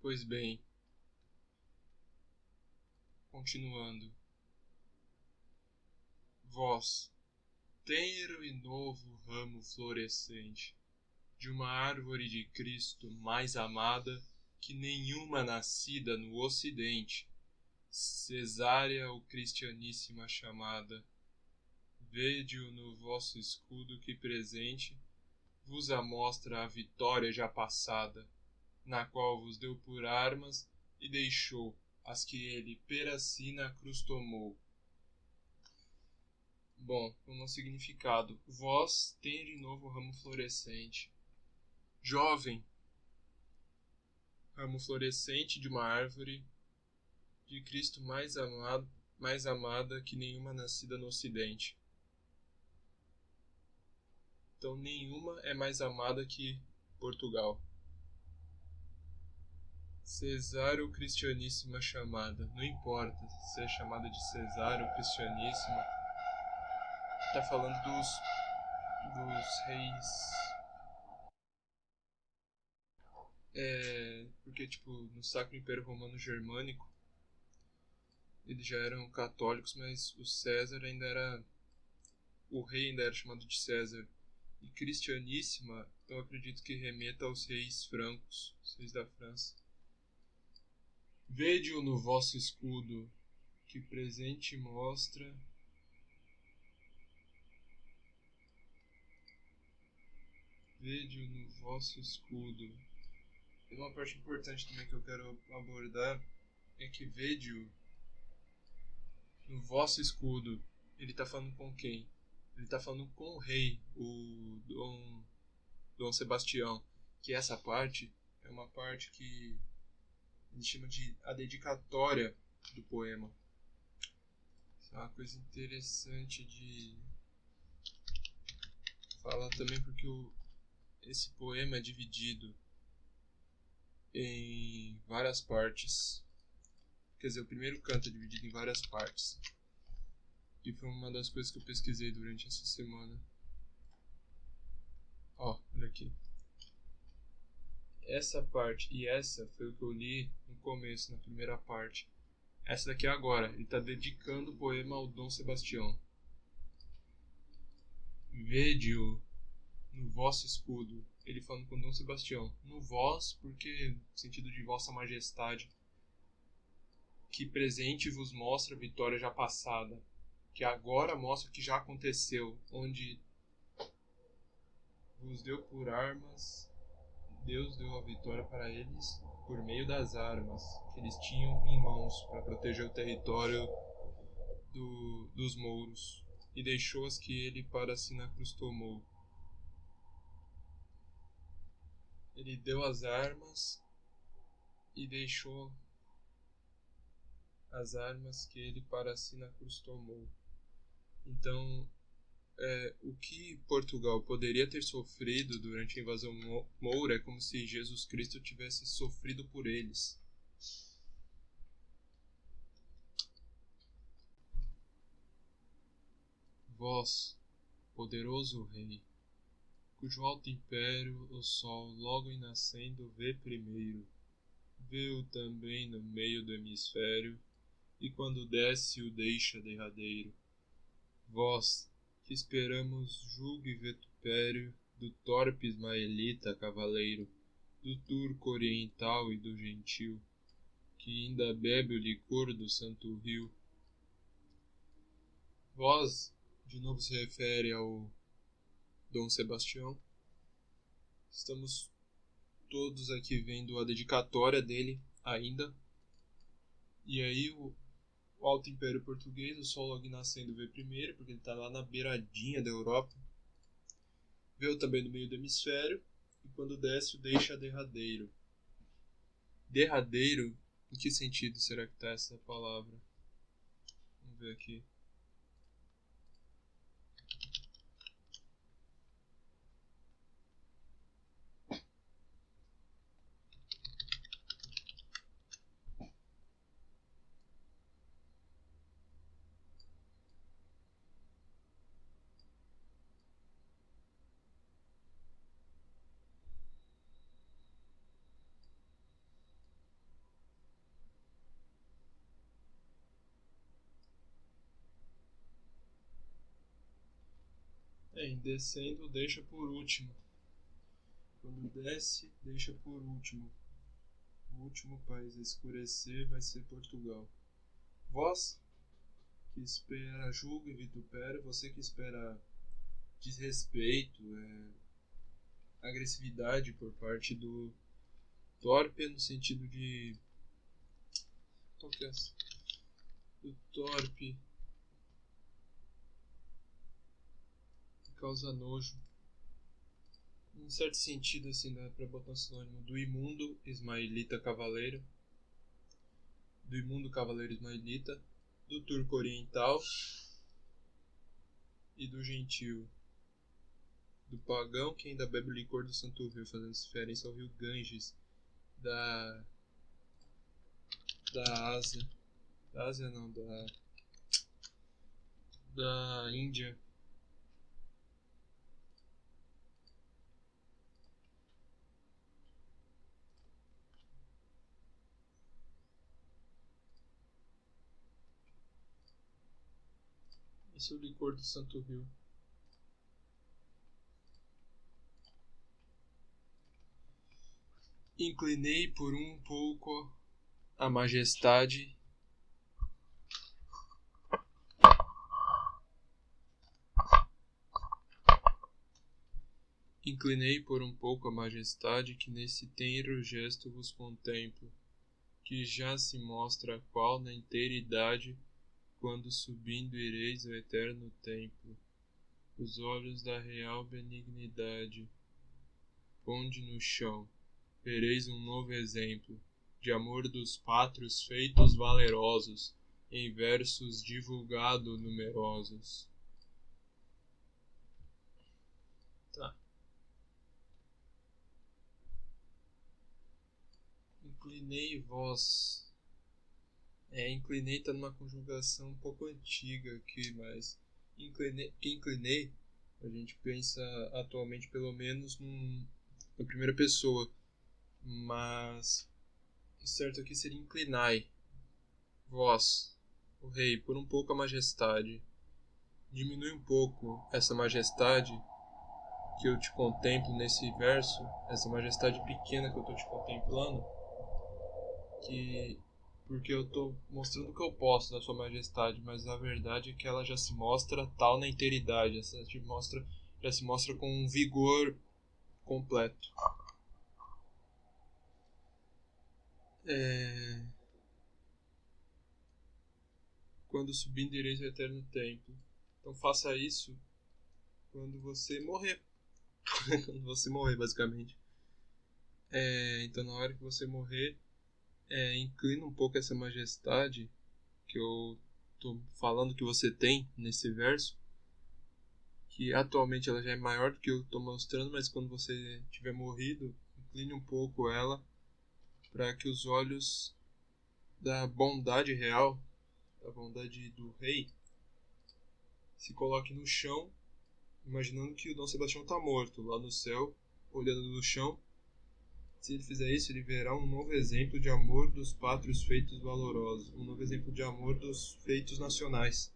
Pois bem, continuando. Vós, tenro e novo ramo florescente, de uma árvore de Cristo mais amada que nenhuma nascida no Ocidente, cesárea ou cristianíssima chamada, vede-o no vosso escudo que presente vos amostra a vitória já passada, na qual vos deu por armas e deixou as que ele per si na cruz tomou. Bom, como significado, vós tende novo ramo florescente. Jovem, ramo florescente de uma árvore de Cristo mais amada que nenhuma nascida no Ocidente. Então nenhuma é mais amada que Portugal. Cesário cristianíssima chamada. Não importa se é chamada de Cesário ou cristianíssima. Está falando dos reis. Porque, no Sacro Império Romano Germânico, eles já eram católicos, mas o César ainda era. O rei ainda era chamado de César. E cristianíssima, eu acredito que remeta aos reis francos, os reis da França. Vede-o no vosso escudo, que presente mostra. Vede-o no vosso escudo. E uma parte importante também que eu quero abordar é que vede-o no vosso escudo. Ele está falando com quem? Ele está falando com o rei, o Dom Sebastião. Que essa parte é uma parte que ele chama de a dedicatória do poema. Isso é uma coisa interessante de falar também, porque esse poema é dividido em várias partes. Quer dizer, o primeiro canto é dividido em várias partes. E foi uma das coisas que eu pesquisei durante essa semana. Olha aqui. Essa parte e essa foi o que eu li no começo, na primeira parte. Essa daqui é agora. Ele está dedicando o poema ao Dom Sebastião. Vede-o no vosso escudo. Ele falando com Dom Sebastião. No vós, porque no sentido de vossa majestade. Que presente vos mostra a vitória já passada. Que agora mostra o que já aconteceu. Onde vos deu por armas. Deus deu a vitória para eles por meio das armas que eles tinham em mãos para proteger o território dos mouros, e deixou as que ele para si na cruz tomou. Ele deu as armas e deixou as armas que ele para si na cruz tomou. Então, o que Portugal poderia ter sofrido durante a invasão moura é como se Jesus Cristo tivesse sofrido por eles. Vós, poderoso rei, cujo alto império o sol logo em nascendo vê primeiro, vê-o também no meio do hemisfério, e quando desce o deixa derradeiro. Vós, que esperamos julgue vitupério do torpe ismaelita cavaleiro, do turco oriental e do gentil, que ainda bebe o licor do santo rio. Vós, de novo se refere ao Dom Sebastião. Estamos todos aqui vendo a dedicatória dele ainda. E aí o Alto Império Português, o sol logo nascendo vê primeiro, porque ele está lá na beiradinha da Europa. Vê também no meio do hemisfério, e quando desce o deixa derradeiro. Derradeiro, em que sentido será que está essa palavra? Vamos ver aqui. Bem, descendo deixa por último. Quando desce, deixa por último. O último país a escurecer vai ser Portugal. Vós que espera julga e vitupera, você que espera desrespeito, agressividade por parte do torpe no sentido de... Qual que é essa? Do torpe que causa nojo. Em certo sentido, assim, dá pra botar um sinônimo do imundo ismaelita cavaleiro, do imundo cavaleiro ismaelita, do turco oriental e do gentil, do pagão que ainda bebe licor do Santo Rio, fazendo referência ao rio Ganges da Ásia. Da Ásia não, da Índia. Esse é o licor do Santo Rio. Inclinei por um pouco a majestade Inclinei por um pouco a majestade que nesse tenro gesto vos contemplo, que já se mostra qual na inteiridade, quando subindo ireis ao eterno templo. Os olhos da real benignidade, ponde no chão, vereis um novo exemplo, de amor dos pátrios feitos valerosos, em versos divulgado numerosos. Tá. Inclinei vós. Inclinei tá numa conjugação um pouco antiga aqui, mas inclinei a gente pensa atualmente pelo menos na primeira pessoa, mas o certo aqui seria inclinai vós, o rei, por um pouco a majestade. Diminui um pouco essa majestade que eu te contemplo nesse verso, essa majestade pequena que eu estou te contemplando, que porque eu estou mostrando o que eu posso da sua majestade, mas a verdade é que ela já se mostra tal na inteiridade, já se mostra com um vigor completo. Quando subindo ireis ao eterno templo. Então faça isso quando você morrer. Quando você morrer, basicamente. Então na hora que você morrer, inclina um pouco essa majestade que eu tô falando que você tem nesse verso, que atualmente ela já é maior do que eu estou mostrando, mas quando você tiver morrido, incline um pouco ela para que os olhos da bondade real, da bondade do rei, se coloquem no chão, imaginando que o Dom Sebastião está morto lá no céu, olhando no chão. Se ele fizer isso, ele verá um novo exemplo de amor dos pátrios feitos valorosos, um novo exemplo de amor dos feitos nacionais,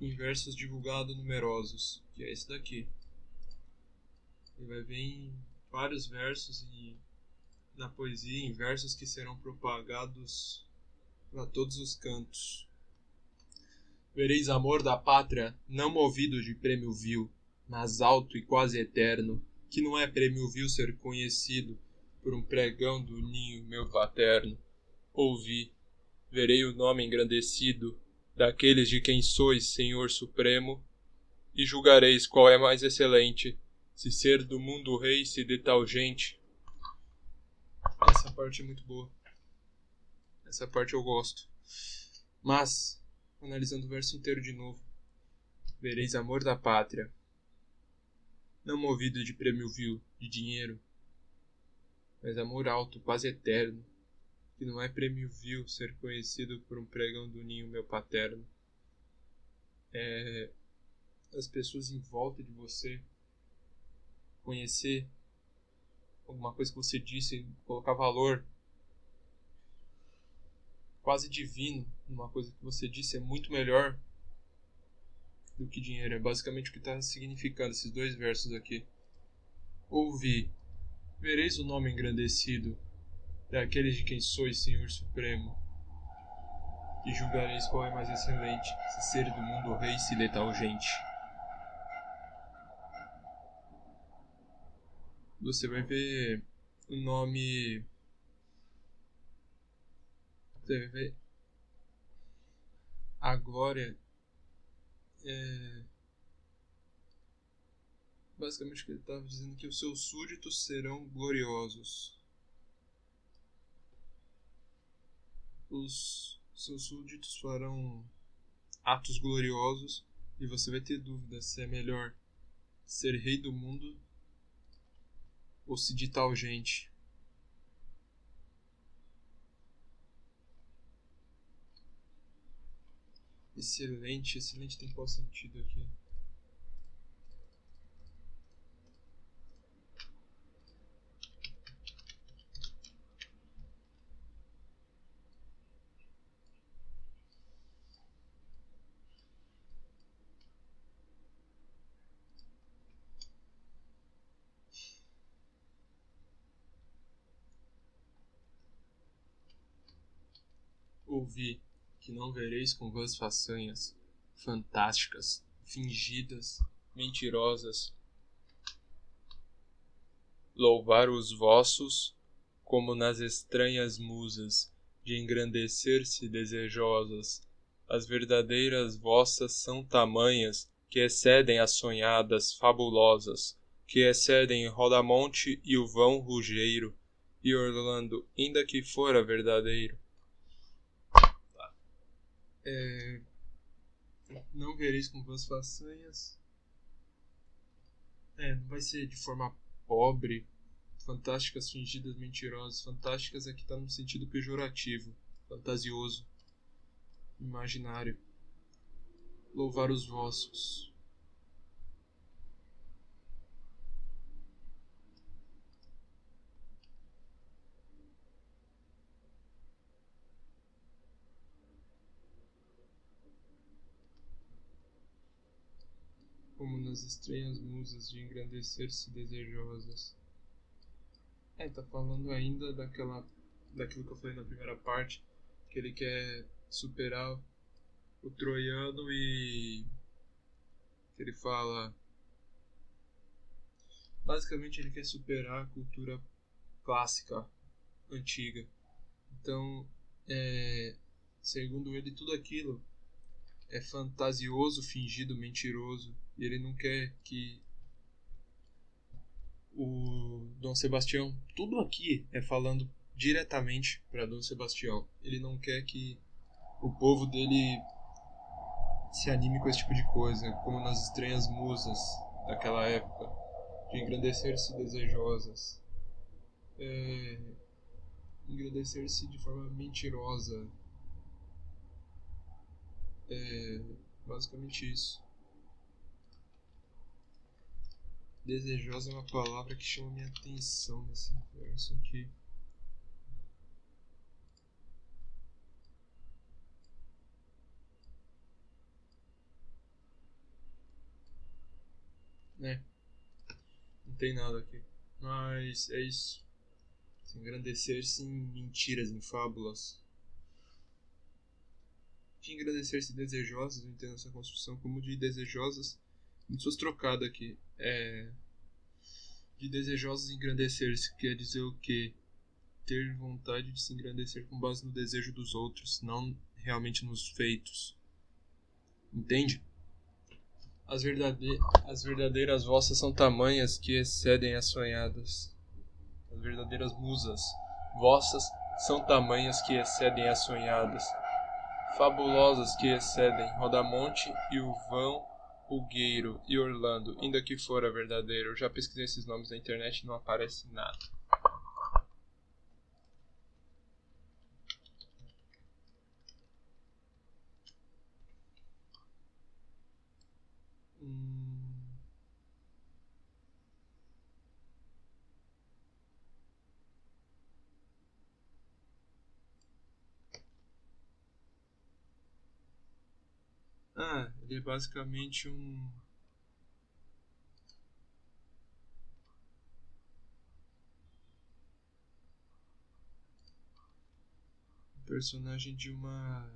em versos divulgados numerosos, que é esse daqui. Ele vai ver em vários versos e na poesia, em versos que serão propagados para todos os cantos. Vereis amor da pátria, não movido de prêmio vil, mas alto e quase eterno, que não é prêmio vil ser conhecido por um pregão do ninho meu paterno. Ouvi, verei o nome engrandecido daqueles de quem sois Senhor Supremo, e julgareis qual é mais excelente, se ser do mundo rei, se de tal gente. Essa parte é muito boa. Essa parte eu gosto. Mas, analisando o verso inteiro de novo, vereis amor da pátria, não movido de prêmio vil, de dinheiro, mas amor alto, quase eterno, que não é prêmio vil ser conhecido por um pregão do ninho meu paterno. As pessoas em volta de você conhecer alguma coisa que você disse, colocar valor quase divino numa coisa que você disse é muito melhor do que dinheiro. É basicamente o que está significando esses dois versos aqui. Ouvi, vereis o nome engrandecido daqueles de quem sois Senhor Supremo, e julgareis qual é mais excelente, se ser do mundo ou rei, se letal gente. Você vai ver o nome. Você vai ver a glória. Basicamente o que ele estava dizendo, que os seus súditos serão gloriosos. Os seus súditos farão atos gloriosos e você vai ter dúvida se é melhor ser rei do mundo ou se de tal gente. Excelente, excelente tem qual sentido aqui? Ouvi que não vereis com vãs façanhas, fantásticas, fingidas, mentirosas, louvar os vossos, como nas estranhas musas, de engrandecer-se desejosas. As verdadeiras vossas são tamanhas, que excedem as sonhadas fabulosas, que excedem Rodamonte e o vão Rugeiro, e Orlando, ainda que fora verdadeiro. Não vereis com vãs façanhas. Não vai ser de forma pobre, fantásticas, fingidas, mentirosas. Fantásticas aqui está no sentido pejorativo, fantasioso, imaginário. Louvar os vossos. Como nas estranhas musas de engrandecer-se desejosas. Tá falando ainda daquilo que eu falei na primeira parte, que ele quer superar o troiano e que ele fala, basicamente ele quer superar a cultura clássica, antiga. Então, segundo ele, tudo aquilo é fantasioso, fingido, mentiroso, e ele não quer que o Dom Sebastião, tudo aqui é falando diretamente para Dom Sebastião. Ele não quer que o povo dele se anime com esse tipo de coisa, como nas estranhas musas daquela época, de engrandecer-se desejosas, engrandecer-se de forma mentirosa, basicamente isso. Desejosa é uma palavra que chama minha atenção nesse verso aqui. Não tem nada aqui. Mas é isso. Se engrandecer-se em mentiras, em fábulas. De engrandecer-se desejosas, eu entendo essa construção como de desejosas, em suas trocadas aqui. De desejosas engrandecer-se, quer dizer o quê? Ter vontade de se engrandecer com base no desejo dos outros, não realmente nos feitos. Entende? As verdadeiras vossas são tamanhas que excedem as sonhadas. As verdadeiras musas vossas são tamanhas que excedem as sonhadas. Fabulosas que excedem Rodamonte e o vão Rugeiro e Orlando, ainda que fora verdadeiro. Eu já pesquisei esses nomes na internet e não aparece nada. Ele é basicamente um personagem de uma...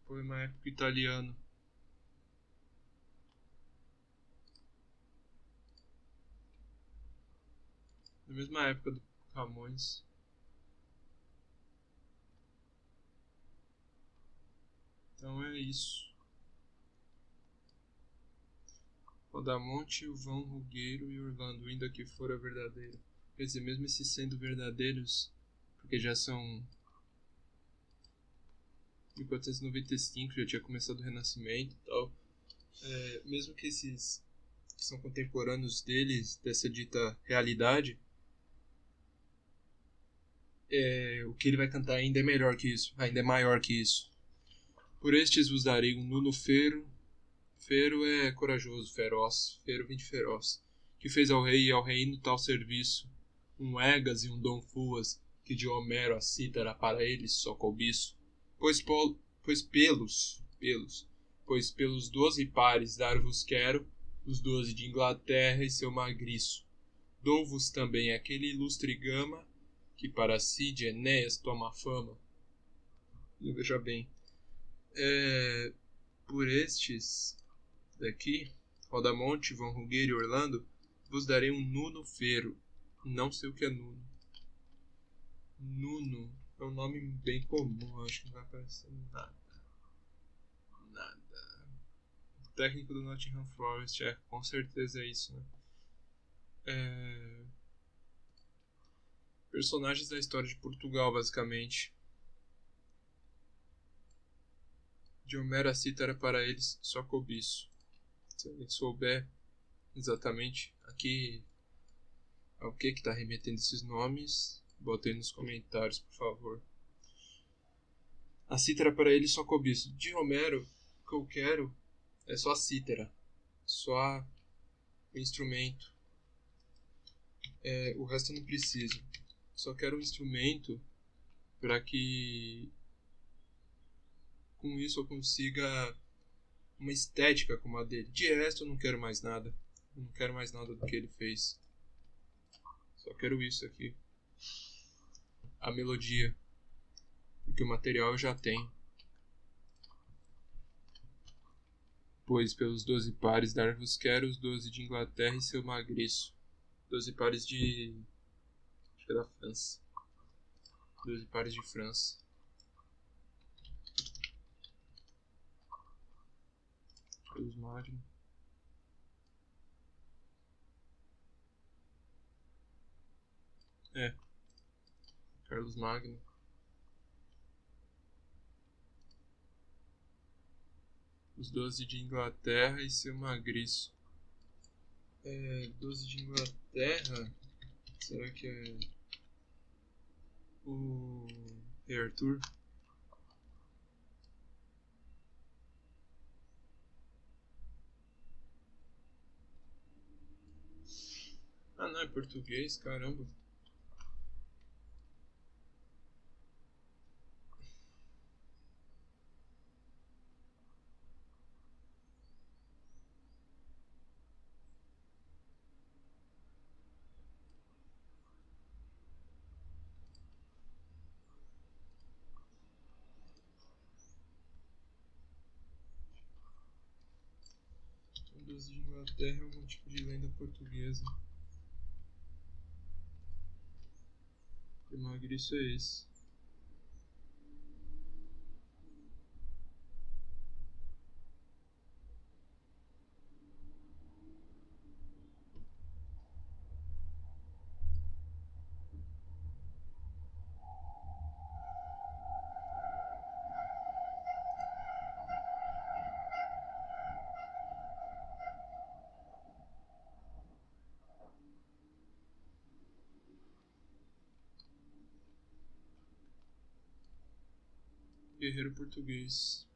poema épico italiano. Na mesma época do Camões. Então é isso. Rodamonte, o Vão Rugueiro e Orlando, ainda que fora verdadeiro. Quer dizer, mesmo esses sendo verdadeiros, porque já são 1495, já tinha começado o Renascimento e tal. Mesmo que esses que são contemporâneos deles, dessa dita realidade, o que ele vai cantar ainda é melhor que isso, ainda é maior que isso. Por estes vos darei um nuno fero. Fero é corajoso, feroz. Fero vem de feroz. Que fez ao rei e ao reino tal serviço. Um Egas e um Dom Fuas, que de Homero a cítara para eles só cobiço. Pois pelos 12 pares dar-vos quero, os 12 de Inglaterra e seu magriço. Dou-vos também aquele ilustre gama, que para si de Enéas toma fama. Veja bem, por estes daqui, Rodamonte, Vão Rugueiro e Orlando, vos darei um nuno fero. Não sei o que é nuno. Nuno é um nome bem comum, acho que não vai aparecer nada. O técnico do Nottingham Forest, com certeza é isso, né? Personagens da história de Portugal, basicamente. De Homero a cítara para eles só cobiço. Se alguém souber exatamente aqui ao que está remetendo esses nomes, bota aí nos comentários, por favor. A cítara para ele só cobiço. De Homero, o que eu quero é só a cítara, só o instrumento. O resto eu não preciso. Só quero um instrumento para que com isso eu consiga uma estética como a dele. De resto eu não quero mais nada. Eu não quero mais nada do que ele fez. Só quero isso aqui. A melodia. Porque o material eu já tenho. Pois pelos 12 pares dar-vos quero os 12 de Inglaterra e seu magriço. 12 pares de... acho que é da França. 12 pares de França. Carlos Magno. Carlos Magno. Os 12 de Inglaterra e seu magriço. 12 de Inglaterra. Será que é o Rei Arthur? Ah, não, é português, caramba. O 12 de Inglaterra é algum tipo de lenda portuguesa. O magriço é esse. Guerreiro português.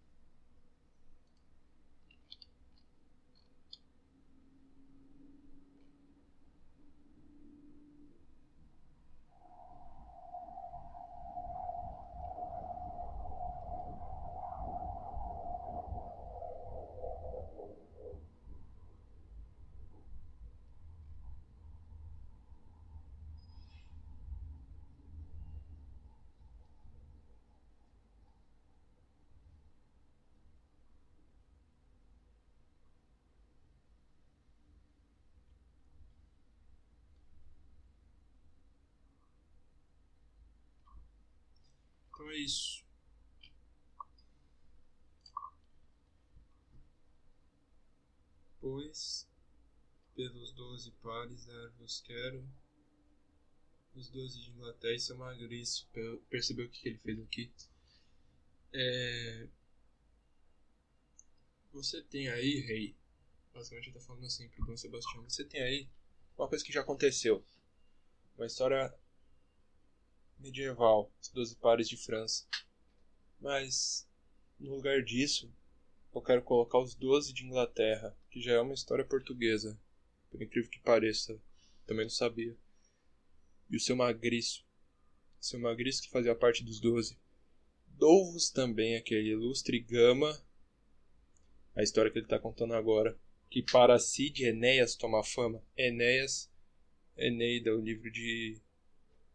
Então é isso. Pois, pelos 12 pares dar-vos quero, os 12 de Inglaterra, isso é magríssimo. Percebeu o que ele fez aqui? Você tem aí, rei, basicamente ele tá falando assim pro Dom Sebastião, você tem aí uma coisa que já aconteceu, uma história medieval, os 12 pares de França, mas no lugar disso eu quero colocar os 12 de Inglaterra, que já é uma história portuguesa, por incrível que pareça, também não sabia. E o seu magriço que fazia parte dos 12. Dou-vos também aquele ilustre Gama, a história que ele está contando agora, que para si de Enéas toma fama. Enéas, Eneida, o livro de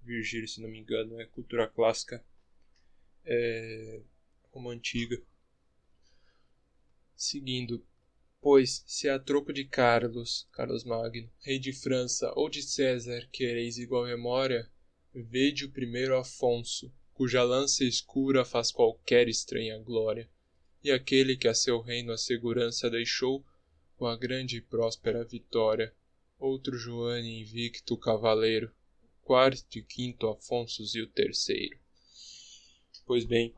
Virgílio, se não me engano, é cultura clássica, Roma Antiga. Seguindo, pois, se a troco de Carlos Magno, rei de França, ou de César, quereis igual memória, vede o primeiro Afonso, cuja lança escura faz qualquer estranha glória, e aquele que a seu reino a segurança deixou, com a grande e próspera vitória, outro Joane invicto cavaleiro, quarto e quinto Afonsos e o terceiro. Pois bem,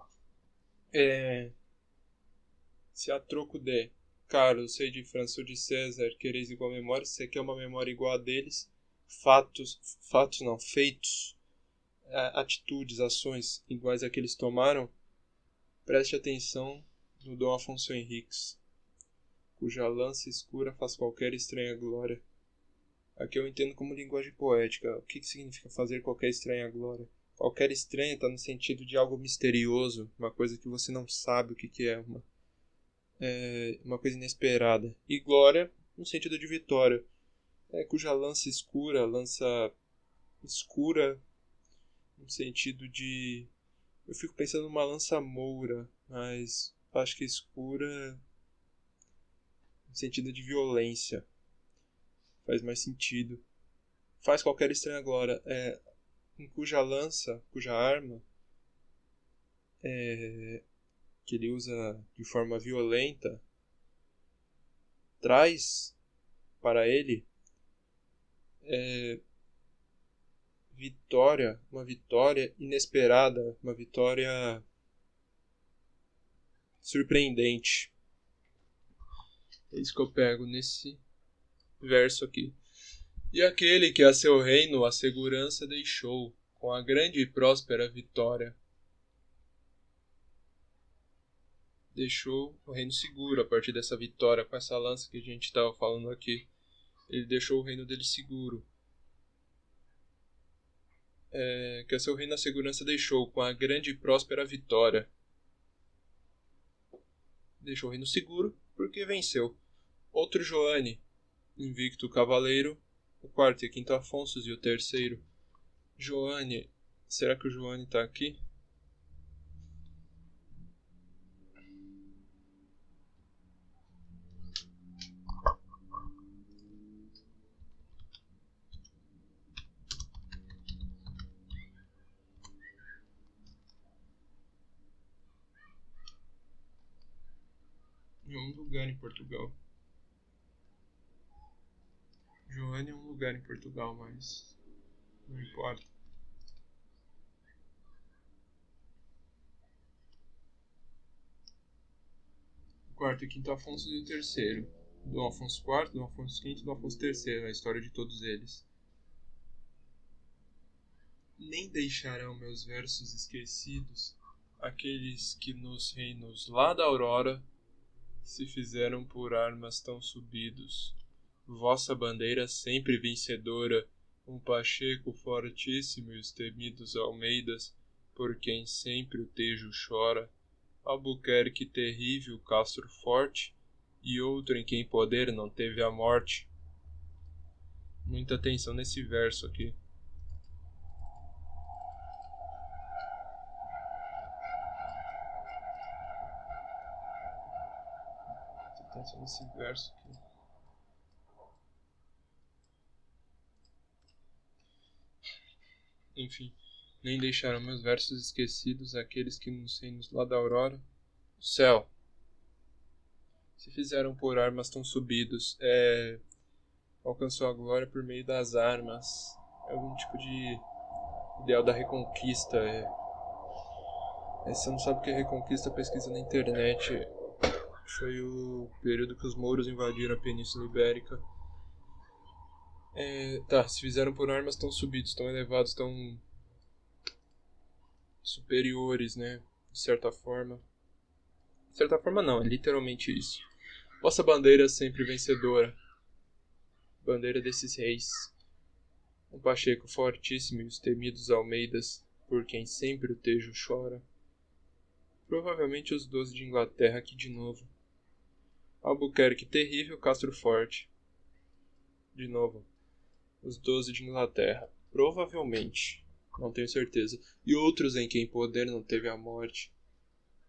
se a troco de Carlos, rei de França, ou de César, quereis igual memória, se você quer uma memória igual a deles, feitos, atitudes, ações iguais a que eles tomaram, preste atenção no Dom Afonso Henriques, cuja lança escura faz qualquer estranha glória. Aqui eu entendo como linguagem poética. O que significa fazer qualquer estranha glória? Qualquer estranha está no sentido de algo misterioso, uma coisa que você não sabe o que é, uma coisa inesperada. E glória no sentido de vitória, cuja lança escura no sentido de... Eu fico pensando numa lança moura, mas acho que escura no sentido de violência. Faz mais sentido. Faz qualquer estranha glória. Em cuja lança, cuja arma, que ele usa de forma violenta, traz para ele uma vitória inesperada, uma vitória surpreendente. É isso que eu pego nesse verso aqui. E aquele que a seu reino a segurança deixou, com a grande e próspera vitória. Deixou o reino seguro a partir dessa vitória, com essa lança que a gente estava falando aqui. Ele deixou o reino dele seguro. Que a seu reino a segurança deixou, com a grande e próspera vitória. Deixou o reino seguro porque venceu. Outro Joane, invicto cavaleiro, o quarto e quinto Afonsos e o terceiro. Joane, será que o Joane está aqui? Em um lugar em Portugal. Joane é um lugar em Portugal, mas não importa. O quarto e quinto Afonso e o terceiro. Dom Afonso IV, Dom Afonso V e Dom Afonso III, a história de todos eles. Nem deixarão meus versos esquecidos aqueles que nos reinos lá da aurora se fizeram por armas tão subidos. Vossa bandeira sempre vencedora, um Pacheco fortíssimo e os temidos Almeidas, por quem sempre o Tejo chora, Albuquerque terrível, Castro forte, e outro em quem poder não teve a morte. Muita atenção nesse verso aqui. Muita atenção nesse verso aqui. Enfim, nem deixarão meus versos esquecidos aqueles que nos reinos lá da aurora. O céu, se fizeram por armas tão subidos, alcançou a glória por meio das armas. É algum tipo de ideal da reconquista. Se você não sabe o que é reconquista, pesquisa na internet. Foi o período que os mouros invadiram a Península Ibérica. Se fizeram por armas tão subidos, tão elevados, tão superiores, né? De certa forma. De certa forma não, é literalmente isso. Vossa bandeira sempre vencedora. Bandeira desses reis. Um Pacheco fortíssimo e os temidos Almeidas, por quem sempre o Tejo chora. Provavelmente os 12 de Inglaterra aqui de novo. Albuquerque terrível, Castro forte. De novo. Os 12 de Inglaterra. Provavelmente. Não tenho certeza. E outros em quem poder não teve a morte.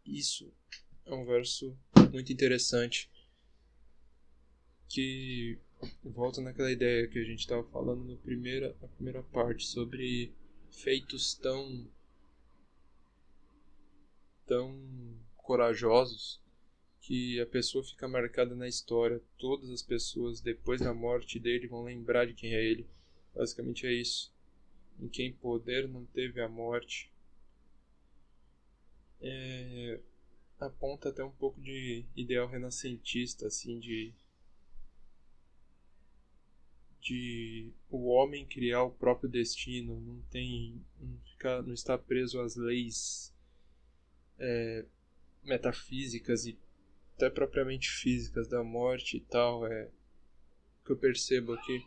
Isso é um verso muito interessante. Que volta naquela ideia que a gente estava falando na primeira parte. Sobre feitos tão corajosos que a pessoa fica marcada na história. Todas as pessoas depois da morte dele vão lembrar de quem é ele. Basicamente é isso. Em quem poder não teve a morte. Aponta até um pouco de ideal renascentista, assim, de o homem criar o próprio destino, não está preso às leis metafísicas e até propriamente físicas da morte e tal, que eu percebo aqui.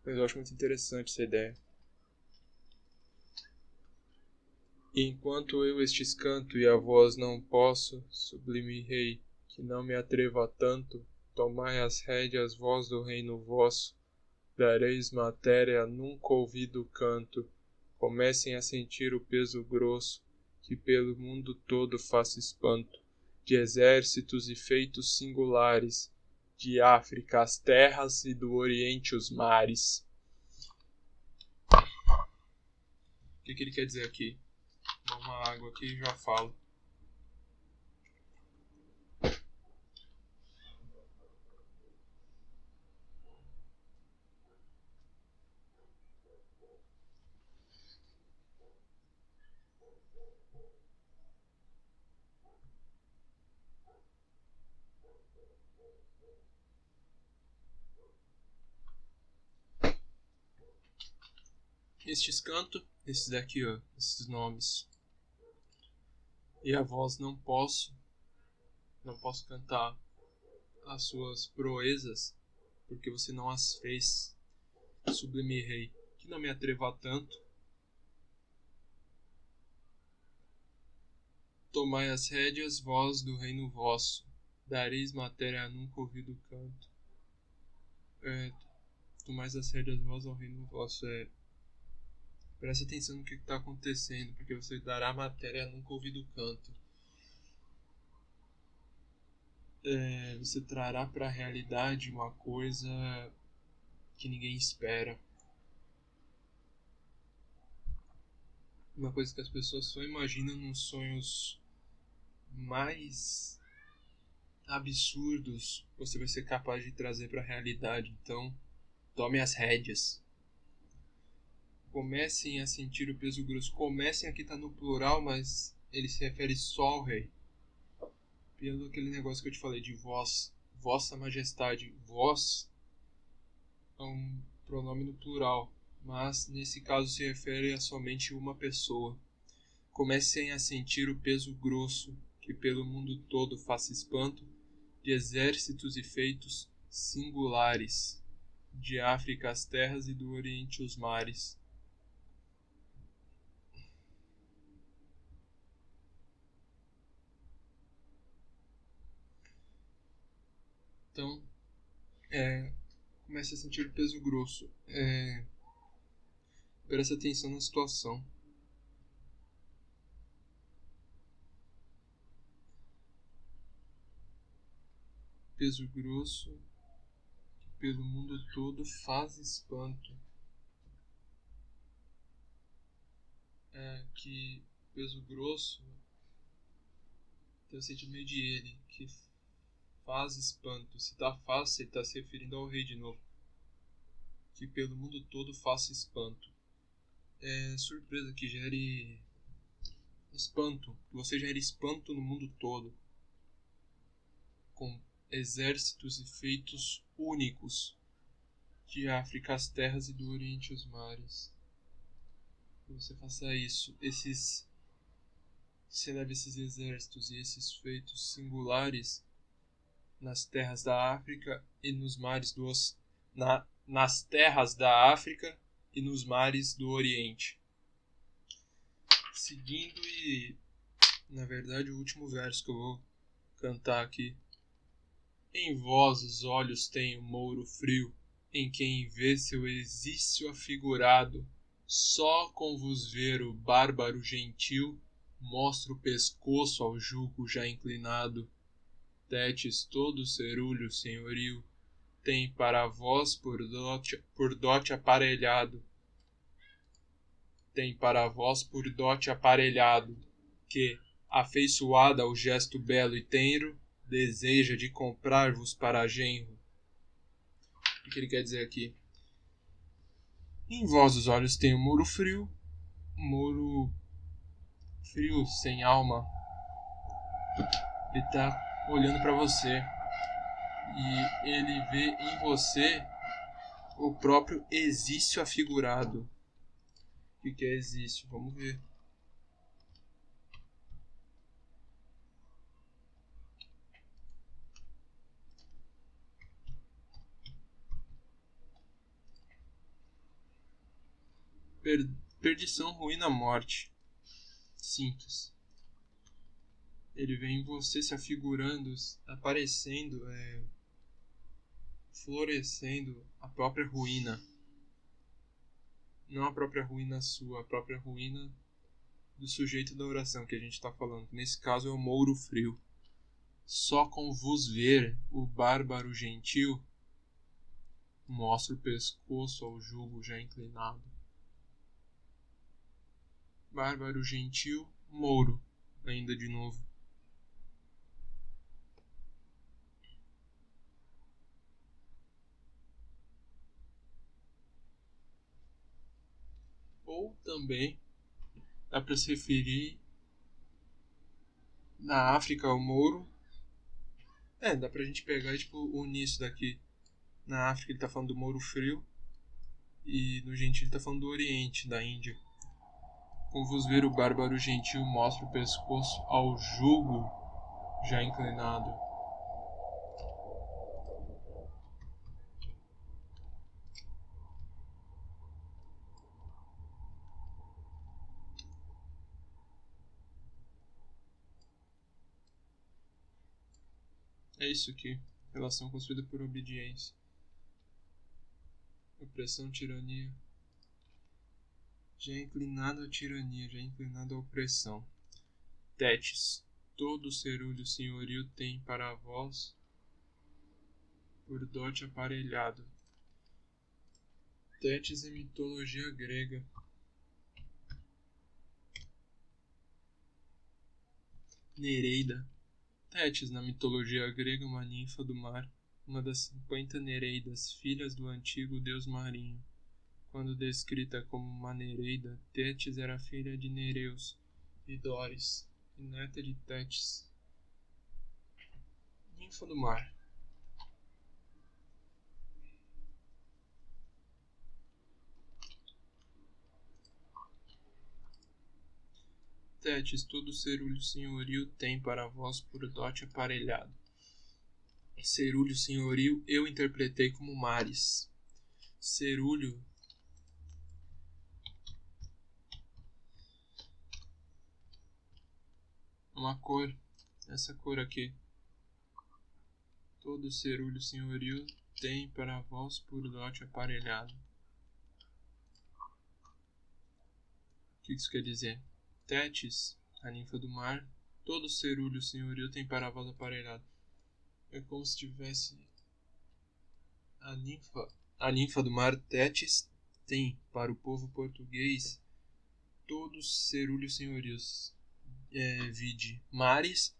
Mas eu acho muito interessante essa ideia. E enquanto eu estes canto e a voz não posso, sublime rei, que não me atrevo a tanto, tomai as rédeas, voz do reino vosso, dareis matéria nunca ouvido canto, comecem a sentir o peso grosso, que pelo mundo todo faça espanto, de exércitos e feitos singulares, de África as terras e do Oriente os mares. O que ele quer dizer aqui? Dá uma água aqui e já falo. Estes canto, esses daqui, ó, esses nomes. E a voz não posso cantar as suas proezas, porque você não as fez, sublime rei, que não me atrevo a tanto. Tomai as rédeas, voz do reino vosso, dareis matéria a nunca ouvido canto. Tomai as rédeas, voz ao reino vosso, preste atenção no que está acontecendo, porque você dará matéria a nunca ouvido canto. Você trará para a realidade uma coisa que ninguém espera. Uma coisa que as pessoas só imaginam nos sonhos mais absurdos, você vai ser capaz de trazer para a realidade. Então, tome as rédeas. Comecem a sentir o peso grosso. Comecem aqui tá no plural, mas ele se refere só ao rei. Pelo aquele negócio que eu te falei de vós, vossa majestade, vós é um pronome no plural, mas nesse caso se refere a somente uma pessoa. Comecem a sentir o peso grosso que pelo mundo todo faça espanto, de exércitos e feitos singulares, de África as terras e do Oriente os mares. Então, comece a sentir o peso grosso. Preste atenção na situação. Peso grosso que pelo mundo todo faz espanto. que peso grosso tem o sentimento de ele, que faz espanto. Se tá fácil, ele tá se referindo ao rei de novo. Que pelo mundo todo faça espanto. É surpresa que gere espanto. Que você gere espanto no mundo todo. Com exércitos e feitos únicos. De África as terras e do Oriente os mares. Que você faça isso. Você leva esses exércitos e esses feitos singulares nas terras da África e nos mares nas terras da África e nos mares do Oriente. Seguindo na verdade, o último verso que eu vou cantar aqui. Em vós os olhos têm o mouro frio, em quem vê seu exício afigurado, só com vos ver o bárbaro gentil, mostra o pescoço ao jugo já inclinado. Tétis todo cerúleo senhorio, tem para vós por dote aparelhado. Tem para vós por dote aparelhado, que, afeiçoada ao gesto belo e tenro, deseja de comprar-vos para genro. O que ele quer dizer aqui? Em vós os olhos têm um muro frio sem alma. Ele está olhando para você e ele vê em você o próprio exício afigurado. O que é exício? Vamos ver. Perdição, ruína, morte. Simples. Ele vê em você se afigurando, aparecendo, florescendo a própria ruína. Não a própria ruína sua, a própria ruína do sujeito da oração que a gente está falando. Nesse caso é o mouro frio. Só com vos ver, o bárbaro gentil mostra o pescoço ao jugo já inclinado. Bárbaro gentil, mouro, ainda de novo. Ou também dá para se referir na África ao mouro. Dá pra gente pegar e unir isso daqui. Na África ele tá falando do mouro frio e no gentil ele tá falando do Oriente, da Índia. Como vos ver, o bárbaro gentil mostra o pescoço ao jugo já inclinado. É isso aqui. Relação construída por obediência. Opressão, tirania. Já inclinado à tirania, já inclinado à opressão. Tétis. Todo cerúleo senhorio tem para vós por dote aparelhado. Tétis é mitologia grega. Nereida. Tétis, na mitologia grega, uma ninfa do mar, uma das 50 Nereidas, filhas do antigo deus marinho. Quando descrita como uma Nereida, Tétis era filha de Nereus e Dóris, e neta de Tétis. Ninfa do mar. Tétis, todo cerúleo senhorio tem para vós por dote aparelhado. Cerúleo senhorio eu interpretei como mares. Cerúleo é uma cor, essa cor aqui. Todo cerúleo senhorio tem para vós por dote aparelhado. O que isso quer dizer? Tétis, a ninfa do mar, todo cerúleo senhorio tem para vós aparelhado. É como se tivesse a ninfa do mar Tétis tem para o povo português todos cerúleos senhorios. Vide mares,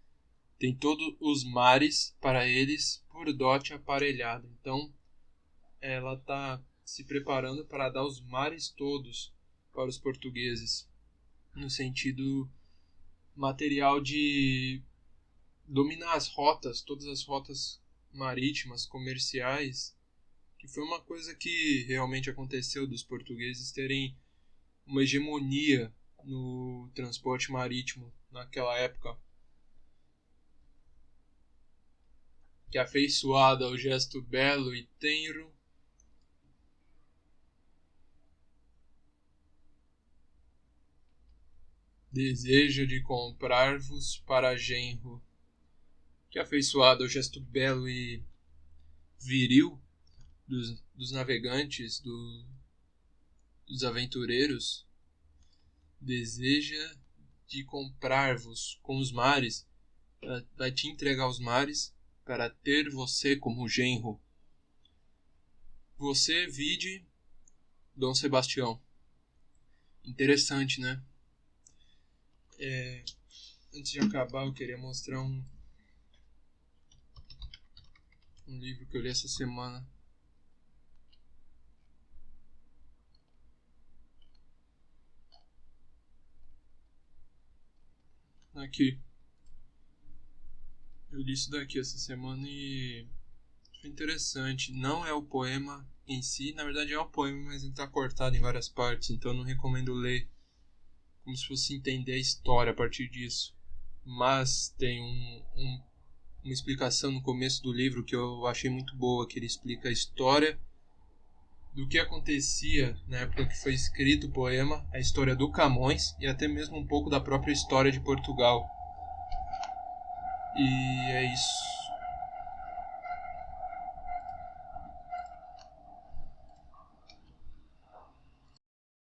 tem todos os mares para eles por dote aparelhado. Então, ela está se preparando para dar os mares todos para os portugueses, no sentido material de dominar as rotas, todas as rotas marítimas, comerciais, que foi uma coisa que realmente aconteceu dos portugueses terem uma hegemonia no transporte marítimo naquela época, que afeiçoada ao gesto belo e tenro, deseja de comprar-vos para genro, que afeiçoado ao gesto belo e viril dos navegantes, dos aventureiros, deseja de comprar-vos com os mares, vai te entregar os mares para ter você como genro. Você vide Dom Sebastião. Interessante, né? Antes de acabar, eu queria mostrar um livro que eu li essa semana. Aqui. Eu li isso daqui essa semana e foi interessante. Não é o poema em si, na verdade é um poema, mas ele está cortado em várias partes, então eu não recomendo ler como se fosse entender a história a partir disso. Mas tem uma explicação no começo do livro que eu achei muito boa, que ele explica a história do que acontecia na época que foi escrito o poema, a história do Camões e até mesmo um pouco da própria história de Portugal. E é isso.